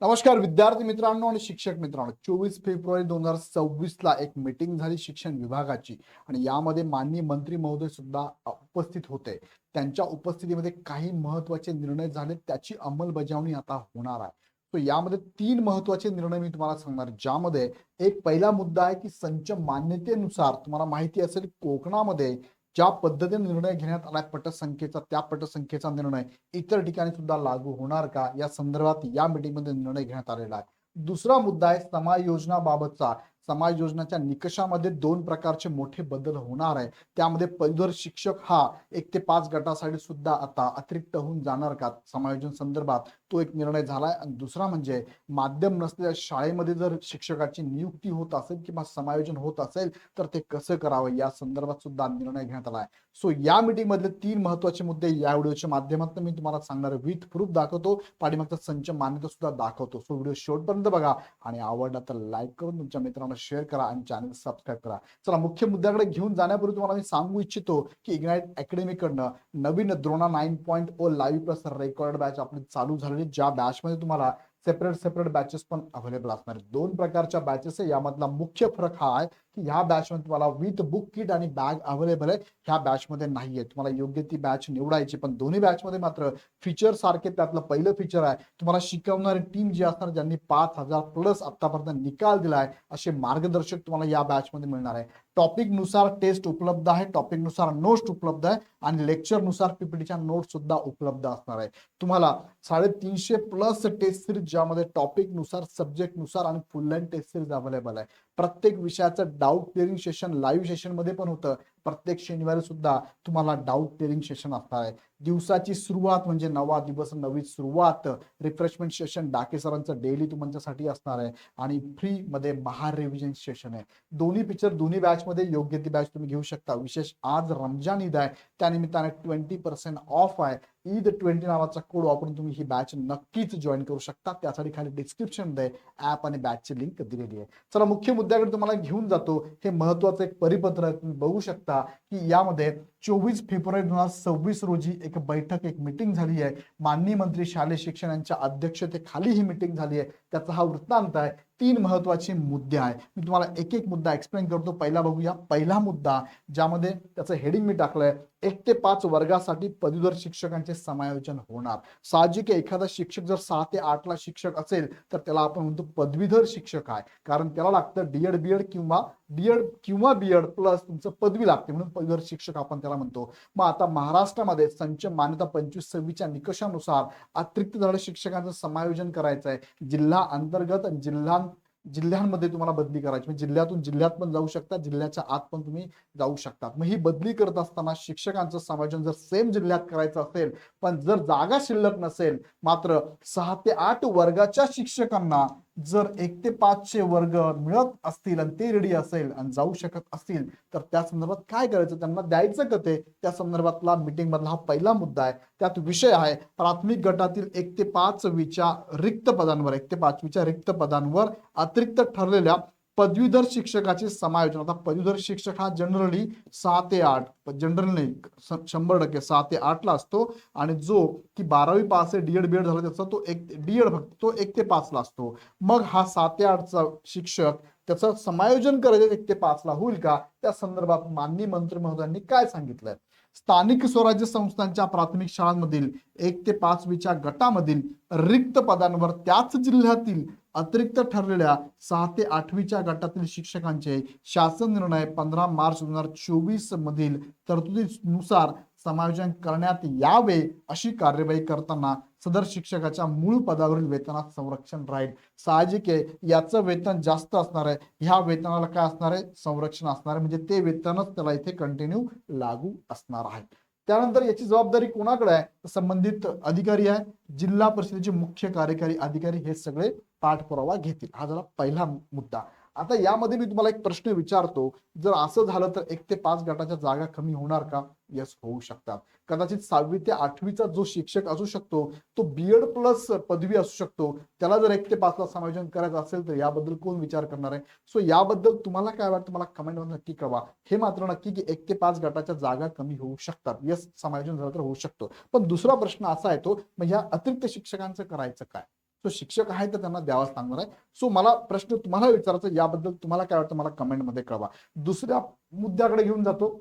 नमस्कार विद्यार्थी मित्रांनो आणि शिक्षक मित्रांनो, 24 फेब्रुवारी 2026 ला एक मीटिंग झाली शिक्षण विभागाची आणि यामध्ये माननीय मंत्री महोदय सुद्धा उपस्थित होते. त्यांच्या उपस्थितीमध्ये काही महत्त्वाचे निर्णय झाले, त्याची अंमलबजावणी आता होणार आहे. तो यामध्ये 3 महत्त्वाचे निर्णय मी तुम्हाला सांगणार, ज्यामध्ये एक पहिला मुद्दा आहे की संच मान्यतेनुसार तुम्हाला माहिती असेल कोकणामध्ये ज्या पद्धतीने निर्णय घेण्यात आलाय पटसंख्येचा, त्या पटसंख्येचा निर्णय इतर ठिकाणी सुद्धा लागू होणार का, या संदर्भात या मीटिंगमध्ये निर्णय घेण्यात आलेला आहे. दुसरा मुद्दा आहे समाज योजनाबाबतचा. समाज योजनाच्या निकषामध्ये 2 प्रकारचे मोठे बदल होणार आहे. त्यामध्ये पदवीधर शिक्षक हा 1 ते 5 गटासाठी सुद्धा आता अतिरिक्त होऊन जाणार का समायोजन संदर्भात, तो एक निर्णय झालाय. आणि दुसरा म्हणजे माध्यम नसलेल्या शाळेमध्ये जर शिक्षकाची नियुक्ती होत असेल किंवा समायोजन होत असेल तर ते कसं करावं या संदर्भात सुद्धा निर्णय घेण्यात आला आहे. सो या मीटिंग मधले 3 महत्वाचे मुद्दे या व्हिडिओच्या माध्यमातून मी तुम्हाला सांगणार, विथ प्रूफ दाखवतो, पाठीमागचा संच मान्यता सुद्धा दाखवतो. सो व्हिडिओ शेवटपर्यंत बघा आणि आवडला तर लाईक करून तुमच्या मित्रांना शेअर करा आणि चॅनल सबस्क्राईब करा. चला मुख्य मुद्द्याकडे घेऊन जाण्यापूर्वी तुम्हाला मी सांगू इच्छितो की इग्नाइट अकॅडमी कडनं नवीन Drona 9.0 live plus record batch आपली चालू झालेली, ज्या बॅच मध्ये तुम्हाला सेपरेट बॅचेस पण अवेलेबल असणार आहेत. 2 प्रकारच्या बॅचेस आहे. यामधला मुख्य फरक हा आहे की ह्या बॅच मध्ये तुम्हाला विथ बुक किट आणि बॅग अवेलेबल आहे, ह्या बॅच मध्ये नाहीये. तुम्हाला योग्य ती बॅच निवडायची, पण दोन्ही बॅच मध्ये मात्र फीचर सारखे. त्यातलं पहिलं फीचर आहे तुम्हाला शिकवणारी टीम जी असणार, ज्यांनी 5,000 प्लस आतापर्यंत निकाल दिलाय, असे मार्गदर्शक तुम्हाला या बॅच मध्ये मिळणार आहे. टॉपिक नुसार टेस्ट उपलब्ध आहे, टॉपिक नुसार नोट्स उपलब्ध आहे आणि लेक्चर नुसार पीपीटीच्या नोट्स सुद्धा उपलब्ध असणार आहे. तुम्हाला 350 प्लस टेस्ट सिरीज, ज्यामध्ये टॉपिक नुसार सब्जेक्ट नुसार आणि full length test series available आहे. प्रत्येक विषयाचं doubt clearing session live session मध्ये पण होतं. प्रत्येक शनिवारी सुद्धा तुम्हाला डाऊट क्लिअरिंग सेशन असणार आहे. दिवसाची सुरुवात म्हणजे नवा दिवस नवी सुरुवात, रिफ्रेशमेंट सेशन डाके सरांचं डेली तुमच्यासाठी असणार आहे आणि फ्री मध्ये महा रिव्हिजन सेशन आहे. दोन्ही फीचर दोन्ही बॅच मध्ये योग्य ती बॅच तुम्ही घेऊ शकता. विशेष आज रमजान ईद आहे, त्यानिमित्ताने 20% ऑफ आहे. ईद 20 नावाचा कोड वापरून तुम्ही ही बॅच नक्कीच जॉईन करू शकता. त्यासाठी खाली डिस्क्रिप्शन मध्ये ऍप आणि बॅचची लिंक दिलेली आहे. चला मुख्य मुद्द्याकडे तुम्हाला घेऊन जातो. हे महत्वाचं एक परिपत्र आहे, तुम्ही बघू शकता की यामध्ये 24 फेब्रुवारी 2026 रोजी एक बैठक, एक मीटिंग झाली आहे. माननीय मंत्री शालेय शिक्षण यांच्या अध्यक्षतेखाली ही मीटिंग झाली आहे. त्याचा हा वृत्तांत आहे. 3 महत्वाचे मुद्दे आहे. मी तुम्हाला एक एक मुद्दा एक्सप्लेन करतो. पहिला बघूया. पहिला मुद्दा, ज्यामध्ये त्याचं हेडिंग मी टाकलंय, 1 ते 5 वर्गासाठी पदवीधर शिक्षकांचे समायोजन होणार. साहजिक आहे, एखादा शिक्षक जर 6 ते 8 ला शिक्षक असेल तर त्याला आपण म्हणतो पदवीधर शिक्षक आहे, कारण त्याला लागतं डीएड किंवा बीएड प्लस तुमचं पदवी लागते, म्हणून पदवीधर शिक्षक आपण त्याला म्हणतो. मग आता महाराष्ट्रामध्ये संच मान्यता 25-26च्या निकषानुसार अतिरिक्त धडे शिक्षकांचं समायोजन करायचं आहे. जिल्हा अंतर्गत जिल्ह्यांमध्ये तुम्हाला बदली करायची, म्हणजे जिल्ह्यातून जिल्ह्यात पण जाऊ शकता, जिल्ह्याच्या आत पण तुम्ही जाऊ शकता. मग ही बदली करत असताना शिक्षकांचं समायोजन जर सेम जिल्ह्यात करायचं असेल, पण जर जागा शिल्लक नसेल, मात्र 6 ते 8 वर्गाच्या शिक्षकांना जर 1 ते 5चे वर्ग मिळत असतील आणि ते रेडी असेल आणि जाऊ शकत असतील तर त्या संदर्भात काय करायचं, त्यांना द्यायचं का, ते त्या संदर्भातला मीटिंग मधला हा पहिला मुद्दा आहे. त्यात विषय आहे प्राथमिक गटातील 1 ते 5वीच्या रिक्त पदांवर, 1 ते 5वीच्या रिक्त पदांवर अतिरिक्त ठरलेल्या पदवीधर शिक्षकाचे समायोजन. आता पदवीधर शिक्षक हा जनरली 6 ते 8, जनरल नाही, 100% 6 ते 8 ला असतो आणि जो की 12वी पास आहे, डीएड बीएड झाला त्याचा, तो एक डीएड फक्त तो 1 ते 5 ला असतो. मग हा 7 ते 8चा शिक्षक त्याचं समायोजन करायचं 1 ते 5 ला होईल का, त्या संदर्भात माननीय मंत्री महोदयांनी काय सांगितलंय. स्थानिक स्वराज्य संस्थांच्या प्राथमिक शाळांमधील 1 ते 5वीच्या गटामधील रिक्त पदांवर त्याच जिल्ह्यातील अतिरिक्त ठरलेल्या 6 ते 8वीच्या गटातील शिक्षकांचे शासन निर्णय 15 मार्च 2024 मधील तरतुदीनुसार समायोजन करण्यात यावे. अशी कार्यवाही करताना सदर शिक्षकाच्या मूळ पदावरील वेतनात संरक्षण राहील. साहजिक आहे, याचं वेतन जास्त असणार आहे, ह्या वेतनाला काय असणार आहे, संरक्षण असणार आहे, म्हणजे ते वेतनच त्याला इथे कंटिन्यू लागू असणार आहे. त्यानंतर याची जबाबदारी कोणाकडे आहे, संबंधित अधिकारी आहे, जिल्हा परिषदेचे मुख्य कार्यकारी अधिकारी हे सगळे पाठपुरावा घेतील. हा झाला पहिला मुद्दा. आता यामध्ये मी तुम्हाला एक प्रश्न विचारतो, जर असं झालं तर 1 ते 5 गटाच्या जागा कमी होणार का. यस, होऊ शकतात. कदाचित 6वी ते 8वीचा जो शिक्षक असू शकतो तो बीएड प्लस पदवी असू शकतो, त्याला जर 1 ते 5 ला समायोजन करायचं असेल तर याबद्दल कोण विचार करणार आहे. सो याबद्दल तुम्हाला काय वाटतं मला कमेंट मध्ये नक्की कळवा. हे मात्र नक्की की 1 ते 5 गटाच्या जागा कमी होऊ शकतात. यस, समायोजन झालं तर होऊ शकतो. पण दुसरा प्रश्न असा येतो, मग या अतिरिक्त शिक्षकांचं करायचं काय. तो शिक्षक आहे तर त्यांना द्यावाच लागणार आहे. सो मला प्रश्न तुम्हाला विचारायचा, याबद्दल तुम्हाला काय वाटतं मला कमेंटमध्ये कळवा. दुसऱ्या मुद्द्याकडे घेऊन जातो.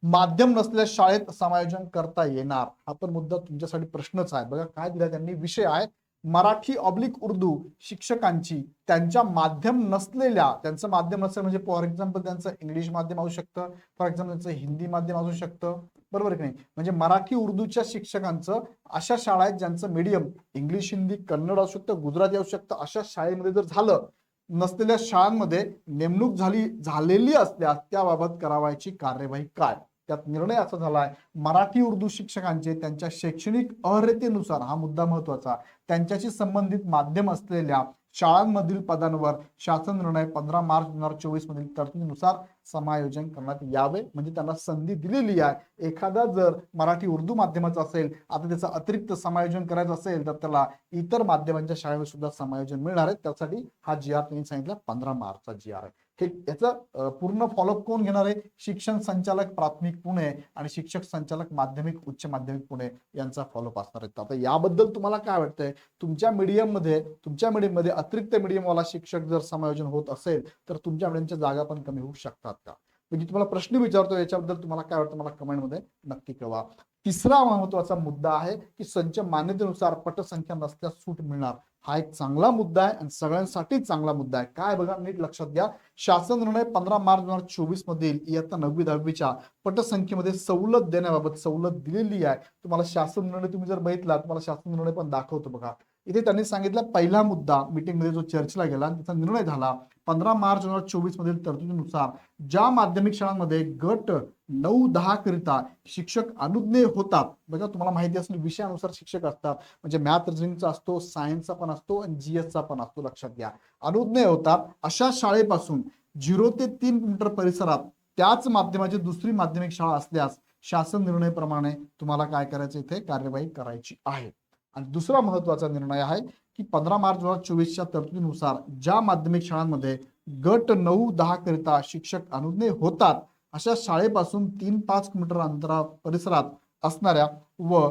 माध्यम नसलेल्या शाळेत समायोजन करता येणार, हा पण मुद्दा तुमच्यासाठी प्रश्नच आहे. बघा काय दिला त्यांनी, विषय आहे मराठी ऑब्लिक उर्दू शिक्षकांची त्यांच्या माध्यम नसलेल्या, त्यांचं माध्यम नसेल म्हणजे फॉर एक्झाम्पल त्यांचं इंग्लिश माध्यम असू शकतं, फॉर एक्झाम्पल त्यांचं हिंदी माध्यम असू शकतं, बरोबर की नाही. म्हणजे मराठी उर्दूच्या शिक्षकांचं अशा शाळा आहेत ज्यांचं मीडियम इंग्लिश हिंदी कन्नड असू शकतं, गुजराती असू शकतं, अशा शाळेमध्ये जर झालं, नसलेल्या शाळांमध्ये नेमणूक झालेली असल्यास त्याबाबत करावयाची कार्यवाही काय. त्यात निर्णय असा झाला आहे, मराठी उर्दू शिक्षकांचे त्यांच्या शैक्षणिक अर्हतेनुसार, हा मुद्दा महत्वाचा, त्यांच्याशी संबंधित माध्यम असलेल्या शाळांमधील पदांवर शासन निर्णय 15 मार्च 2024 मधील तरतुदीनुसार समायोजन करण्यात यावे. म्हणजे त्यांना संधी दिलेली आहे. एखादा जर मराठी उर्दू माध्यमाचा असेल, आता त्याचं अतिरिक्त समायोजन करायचं असेल तर त्याला इतर माध्यमांच्या शाळेवर सुद्धा समायोजन मिळणार आहे. त्यासाठी हा जी आर त्यांनी सांगितला 15 मार्चचा जी आर आहे. हे याचा पूर्ण फॉलोअप कोण घेणार आहे, शिक्षण संचालक प्राथमिक पुणे आणि शिक्षक संचालक माध्यमिक उच्च माध्यमिक पुणे यांचा फॉलोअप असणार आहे. आता याबद्दल तुम्हाला काय वाटतंय, तुमच्या मीडियममध्ये अतिरिक्त मीडियमवाला शिक्षक जर समायोजन होत असेल तर तुमच्या मीडियमच्या जागा पण कमी होऊ शकतात का. म्हणजे तुम्हाला प्रश्न विचारतो, याच्याबद्दल तुम्हाला काय वाटतं मला कमेंटमध्ये नक्की कळवा. तिसरा महत्वाचा मुद्दा आहे की संच मान्यतेनुसार पटसंख्या नसल्यास सूट मिळणार. हा एक चांगला मुद्दा आहे आणि सगळ्यांसाठी चांगला मुद्दा आहे. काय बघा नीट लक्षात घ्या, शासन निर्णय 15 मार्च 2024 मधील इयत्ता 9वी-10वीच्या पटसंख्येमध्ये सवलत देण्याबाबत सवलत दिलेली आहे. तुम्हाला शासन निर्णय तुम्ही जर बघितला, तुम्हाला शासन निर्णय पण दाखवतो बघा. इथे त्यांनी सांगितलं, पहिला मुद्दा मीटिंगमध्ये जो चर्चेला गेला आणि त्याचा निर्णय झाला, 15 मार्च 2024 मधील तरतुदीनुसार ज्या माध्यमिक शाळांमध्ये गट 9-10 करिता शिक्षक अनुज्ञेय होतात, बघा तुम्हाला माहिती असेल विषयानुसार शिक्षक असतात, म्हणजे मॅथ रिजनिंगचा असतो, सायन्सचा पण असतो आणि जीएसचा पण असतो, लक्षात घ्या. अनुज्ञेय होतात अशा शाळेपासून 0 ते 3 किलोमीटर परिसरात त्याच माध्यमाची दुसरी माध्यमिक शाळा असल्यास शासन निर्णयाप्रमाणे तुम्हाला काय करायचं, इथे कार्यवाही करायची आहे. आणि दुसरा महत्वाचा निर्णय आहे की 15 मार्च 2024च्या तरतुदीनुसार ज्या माध्यमिक शाळांमध्ये गट 9-10 करिता शिक्षक अनुज्ञेय होतात अशा शाळेपासून 3-5 किलोमीटर अंतरा परिसरात असणाऱ्या व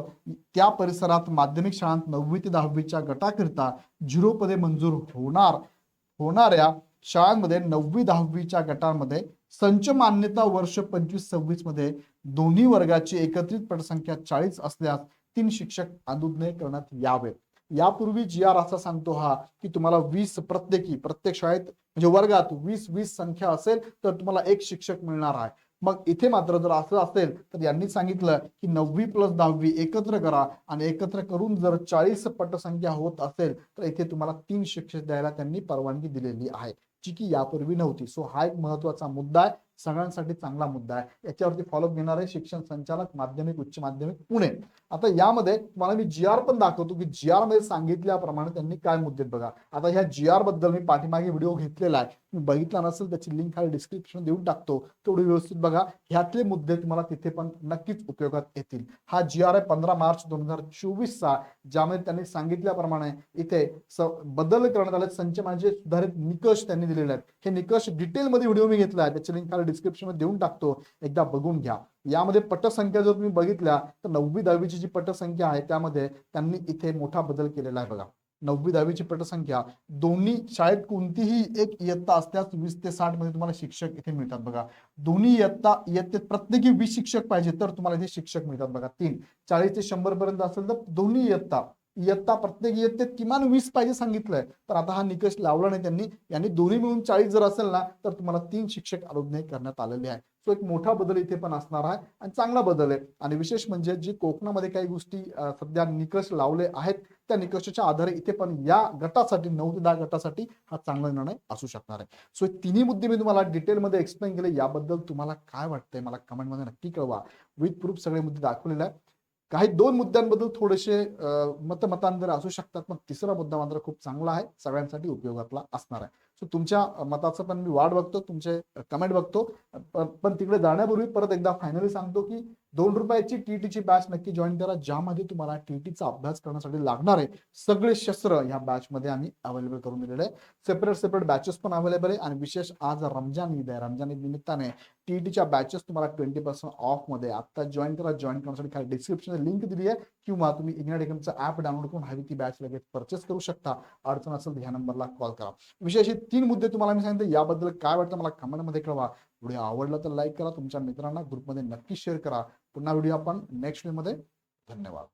त्या परिसरात माध्यमिक शाळांत 9वी ते 10वीच्या गटाकरिता 0 पदे मंजूर होणाऱ्या शाळांमध्ये 9वी-10वीच्या गटांमध्ये संच मान्यता वर्ष 25-26 मध्ये दोन्ही वर्गाची एकत्रित पटसंख्या 40 असल्यास 3 शिक्षक अनुज्ञेय करण्यात यावे. यापूर्वी जी आर असा सांगतो हा की तुम्हाला 20 प्रत्येक शाळेत म्हणजे वर्गात 20 संख्या असेल तर तुम्हाला एक शिक्षक मिळणार आहे. मग इथे मात्र जर असं असेल तर यांनी सांगितलं की 9वी + 10वी एकत्र करा आणि एकत्र करून जर 40 पटसंख्या होत असेल तर इथे तुम्हाला 3 शिक्षक द्यायला त्यांनी परवानगी दिलेली आहे, जी की यापूर्वी नव्हती. सो हा एक महत्वाचा मुद्दा आहे, सगळ्यांसाठी चांगला मुद्दा आहे. याच्यावरती फॉलोअप घेणार आहे शिक्षण संचालक माध्यमिक उच्च माध्यमिक पुणे. आता यामध्ये तुम्हाला मी जी आर पण दाखवतो की जी आर मध्ये सांगितल्याप्रमाणे त्यांनी काय मुद्दे बघा. आता ह्या जी आर बद्दल मी पाठीमागे व्हिडिओ घेतलेला आहे, तुम्ही बघितला नसेल त्याची लिंक खाली डिस्क्रिप्शन देऊन टाकतो, तेवढी व्यवस्थित बघा. ह्यातले मुद्दे तुम्हाला तिथे पण नक्कीच उपयोगात येतील. हा जी आर आहे 15 मार्च 2024चा, ज्यामध्ये त्यांनी सांगितल्याप्रमाणे इथे बदल करण्यात आले. संच म्हणजे सुधारित निकष त्यांनी दिलेले आहेत. हे निकष डिटेलमध्ये व्हिडिओ मी घेतला आहे, त्याची लिंक खाली डिस्क्रिप्शन मध्ये देऊन टाकतो, एकदा बघून घ्या. यामध्ये पटसंख्या जर तुम्ही बघितल्या तर 9वी-10वीची जी पटसंख्या आहे त्यामध्ये त्यांनी इथे मोठा बदल केलेला आहे बघा. 9वी-10वीची पटसंख्या दोन्ही शाळेत कोणतीही एक इयत्ता असल्यास 20 ते 60 मध्ये तुम्हाला शिक्षक इथे मिळतात बघा. दोन्ही इयत्तेत प्रत्येकी 20 शिक्षक पाहिजे तर तुम्हाला इथे शिक्षक मिळतात बघा. 3 40 ते 100 पर्यंत असेल तर दोन्ही इयत्ता प्रत्येक इयत्तेत किमान 20 पाहिजे सांगितलंय. तर आता हा निकष लावला नाही त्यांनी, यांनी दोन्ही मिळून 40 जर असेल ना तर तुम्हाला 3 शिक्षक अनुज्ञेय करण्यात आलेले आहे. सो एक मोठा बदल इथे पण असणार आहे आणि चांगला बदल आहे. आणि विशेष म्हणजे जी कोकणामध्ये काही गोष्टी सध्या निकष लावले आहेत त्या निकषाच्या आधारे इथे पण या गटासाठी 9 ते 10 गटासाठी हा चांगला निर्णय असू शकणार आहे. सो तिन्ही मुद्दे मी तुम्हाला डिटेलमध्ये एक्सप्लेन केले. याबद्दल तुम्हाला काय वाटतंय मला कमेंटमध्ये नक्की कळवा. विथ प्रूफ सगळे मुद्दे दाखवलेले आहेत. काही 2 मुद्द्यांबद्दल थोडेसे मतमतांतर असू शकतात, पण तिसरा मुद्दा मात्र खूप चांगला आहे, सगळ्यांसाठी उपयोगातला असणार आहे. सो तुमच्या मताचं पण मी वाट बघतो, तुमचे कमेंट बघतो. पण तिकडे जाण्यापूर्वी परत एकदा फायनली सांगतो की ₹2 टीईटीची बॅच नक्की जॉईन करा, ज्यामध्ये तुम्हाला टीईटीचा अभ्यास करण्यासाठी लागणारे सगळे शस्त्र ह्या बॅच मध्ये आम्ही अवेलेबल करून दिलेले आहे. सेपरेट बॅचेस पण अवेलेबल आहे आणि विशेष आज रमजान ईद आहे. रमजान ईद निमित्ताने टीईटीच्या बॅचेस तुम्हाला 20% ऑफ मध्ये आता जॉईन करा. जॉईन करण्यासाठी खाली डिस्क्रिप्शन लिंक दिली आहे किंवा तुम्ही इग्नाइट एकमचं ऍप डाउनलोड करून हवी ती बॅच लगेच परचेस करू शकता. अडचण असेल तर ह्या नंबरला कॉल करा. विशेष हे 3 मुद्दे तुम्हाला मी सांगितले. याबद्दल काय वाटतं मला कमेंटमध्ये कळवा. व्हिडिओ आवडला तर लाईक करा, तुमच्या मित्रांना ग्रुपमध्ये नक्की शेअर करा. पुन्हा व्हिडिओ आपण नेक्स्ट व्हिडिओमध्ये. धन्यवाद.